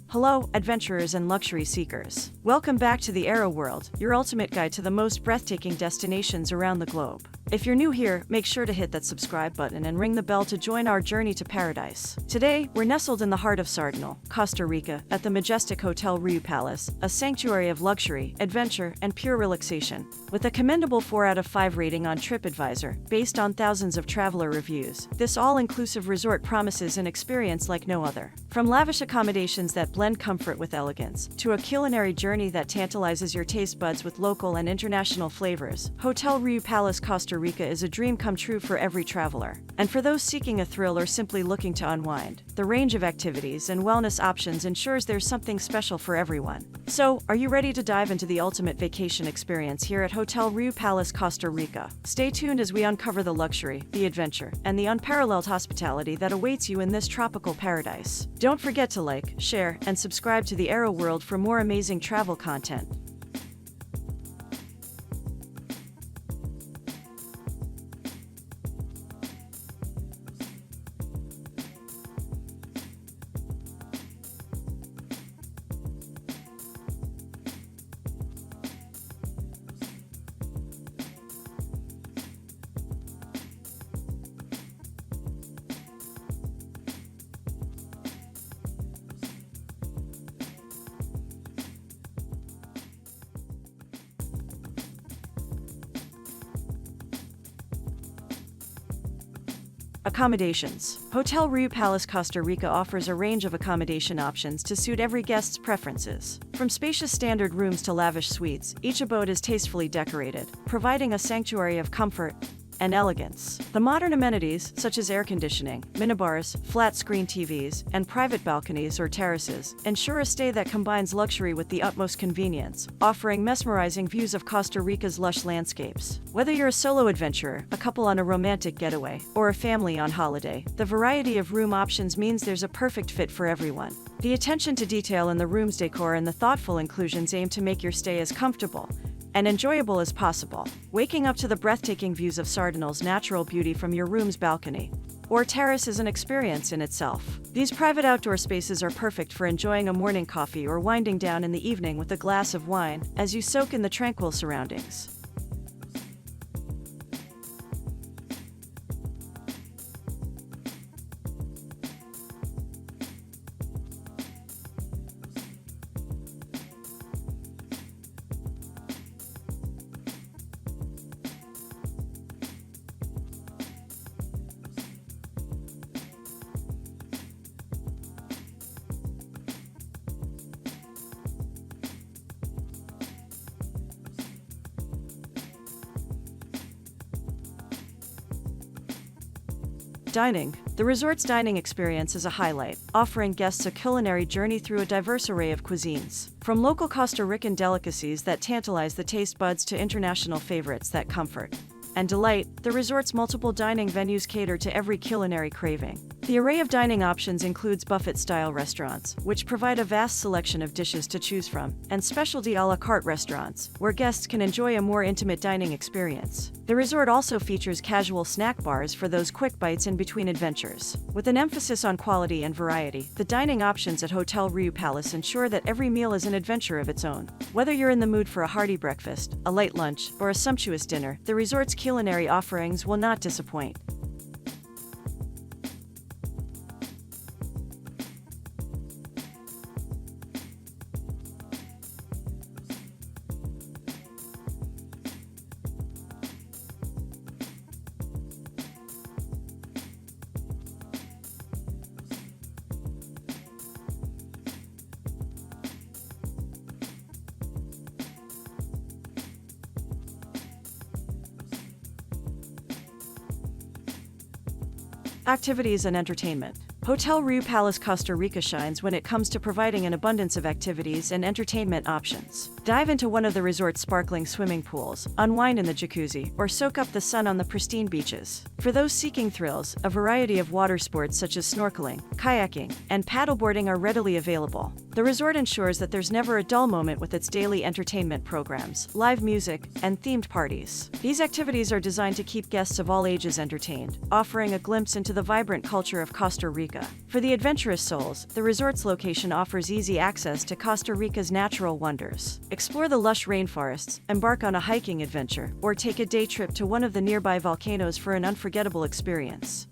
Hello, adventurers and luxury seekers. Welcome back to the Aero World, your ultimate guide to the most breathtaking destinations around the globe. If you're new here, make sure to hit that subscribe button and ring the bell to join our journey to paradise. Today, we're nestled in the heart of Sardinal, Costa Rica, at the majestic Hotel Riu Palace, a sanctuary of luxury, adventure, and pure relaxation. With a commendable 4 out of 5 rating on TripAdvisor, based on thousands of traveler reviews, this all-inclusive resort promises an experience like no other. From lavish accommodations that blend comfort with elegance, to a culinary journey that tantalizes your taste buds with local and international flavors, Hotel Riu Palace Costa Rica is a dream come true for every traveler. And for those seeking a thrill or simply looking to unwind, the range of activities and wellness options ensures there's something special for everyone. So, are you ready to dive into the ultimate vacation experience here at Hotel Riu Palace Costa Rica? Stay tuned as we uncover the luxury, the adventure, and the unparalleled hospitality that awaits you in this tropical paradise. Don't forget to like, share, and subscribe to the Aero World for more amazing travel content. Accommodations. Hotel Riu Palace Costa Rica offers a range of accommodation options to suit every guest's preferences. From spacious standard rooms to lavish suites, each abode is tastefully decorated, providing a sanctuary of comfort and elegance. The modern amenities, such as air conditioning, minibars, flat-screen TVs, and private balconies or terraces, ensure a stay that combines luxury with the utmost convenience, offering mesmerizing views of Costa Rica's lush landscapes. Whether you're a solo adventurer, a couple on a romantic getaway, or a family on holiday, the variety of room options means there's a perfect fit for everyone. The attention to detail in the room's decor and the thoughtful inclusions aim to make your stay as comfortable and enjoyable as possible. Waking up to the breathtaking views of Sardinal's natural beauty from your room's balcony or terrace is an experience in itself. These private outdoor spaces are perfect for enjoying a morning coffee or winding down in the evening with a glass of wine as you soak in the tranquil surroundings. Dining. The resort's dining experience is a highlight, offering guests a culinary journey through a diverse array of cuisines. From local Costa Rican delicacies that tantalize the taste buds to international favorites that comfort and delight, the resort's multiple dining venues cater to every culinary craving. The array of dining options includes buffet-style restaurants, which provide a vast selection of dishes to choose from, and specialty a la carte restaurants, where guests can enjoy a more intimate dining experience. The resort also features casual snack bars for those quick bites in between adventures. With an emphasis on quality and variety, the dining options at Hotel Riu Palace ensure that every meal is an adventure of its own. Whether you're in the mood for a hearty breakfast, a light lunch, or a sumptuous dinner, the resort's culinary offerings will not disappoint. Activities and entertainment. Hotel Riu Palace Costa Rica shines when it comes to providing an abundance of activities and entertainment options. Dive into one of the resort's sparkling swimming pools, unwind in the jacuzzi, or soak up the sun on the pristine beaches. For those seeking thrills, a variety of water sports such as snorkeling, kayaking, and paddleboarding are readily available. The resort ensures that there's never a dull moment with its daily entertainment programs, live music, and themed parties. These activities are designed to keep guests of all ages entertained, offering a glimpse into the vibrant culture of Costa Rica. For the adventurous souls, the resort's location offers easy access to Costa Rica's natural wonders. Explore the lush rainforests, embark on a hiking adventure, or take a day trip to one of the nearby volcanoes for an unforgettable experience.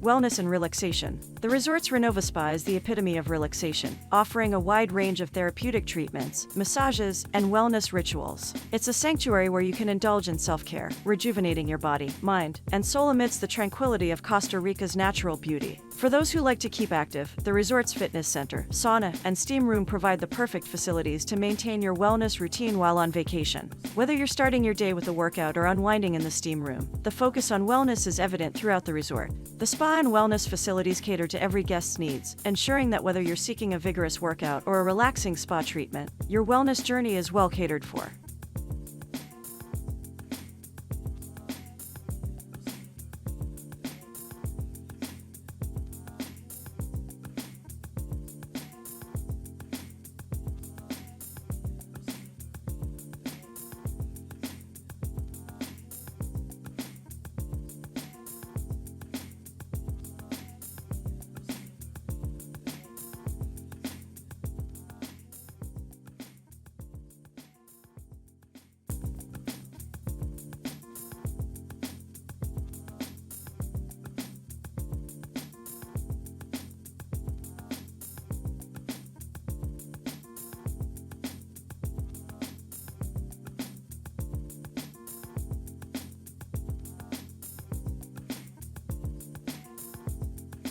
Wellness and relaxation. The resort's Renova Spa is the epitome of relaxation, offering a wide range of therapeutic treatments, massages, and wellness rituals. It's a sanctuary where you can indulge in self-care, rejuvenating your body, mind, and soul amidst the tranquility of Costa Rica's natural beauty. For those who like to keep active, the resort's fitness center, sauna, and steam room provide the perfect facilities to maintain your wellness routine while on vacation. Whether you're starting your day with a workout or unwinding in the steam room, the focus on wellness is evident throughout the resort. The spa and wellness facilities cater to every guest's needs, ensuring that whether you're seeking a vigorous workout or a relaxing spa treatment, your wellness journey is well catered for.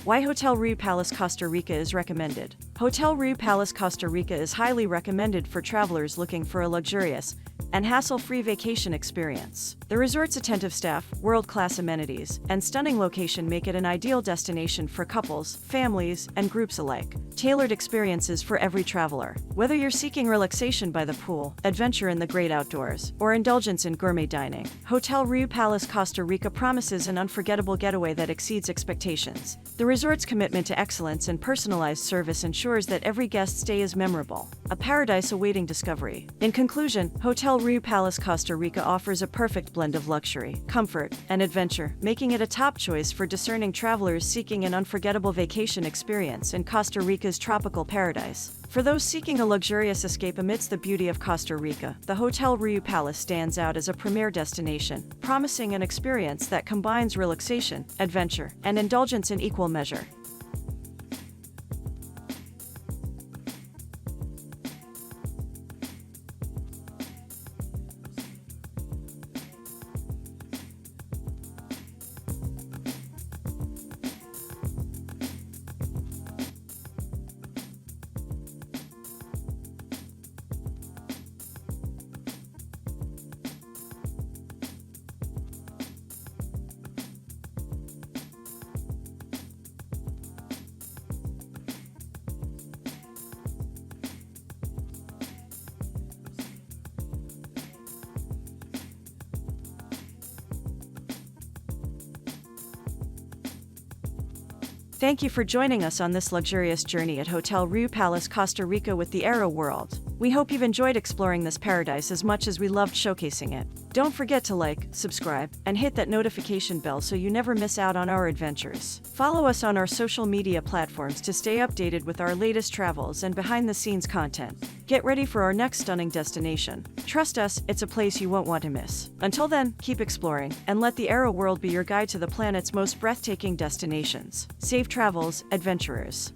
Why Hotel Riu Palace Costa Rica is recommended. Hotel Riu Palace Costa Rica is highly recommended for travelers looking for a luxurious and hassle-free vacation experience. The resort's attentive staff, world-class amenities, and stunning location make it an ideal destination for couples, families, and groups alike. Tailored experiences for every traveler. Whether you're seeking relaxation by the pool, adventure in the great outdoors, or indulgence in gourmet dining, Hotel Riu Palace Costa Rica promises an unforgettable getaway that exceeds expectations. The resort's commitment to excellence and personalized service ensures that every guest stay is memorable, a paradise awaiting discovery. In conclusion, Hotel Riu Palace Costa Rica offers a perfect blend of luxury, comfort, and adventure, making it a top choice for discerning travelers seeking an unforgettable vacation experience in Costa Rica's tropical paradise. For those seeking a luxurious escape amidst the beauty of Costa Rica, the Hotel Riu Palace stands out as a premier destination, promising an experience that combines relaxation, adventure, and indulgence in equal measure. Thank you for joining us on this luxurious journey at Hotel Riu Palace Costa Rica with the Aero World. We hope you've enjoyed exploring this paradise as much as we loved showcasing it. Don't forget to like, subscribe, and hit that notification bell so you never miss out on our adventures. Follow us on our social media platforms to stay updated with our latest travels and behind-the-scenes content. Get ready for our next stunning destination. Trust us, it's a place you won't want to miss. Until then, keep exploring, and let the Aero World be your guide to the planet's most breathtaking destinations. Safe travels, adventurers.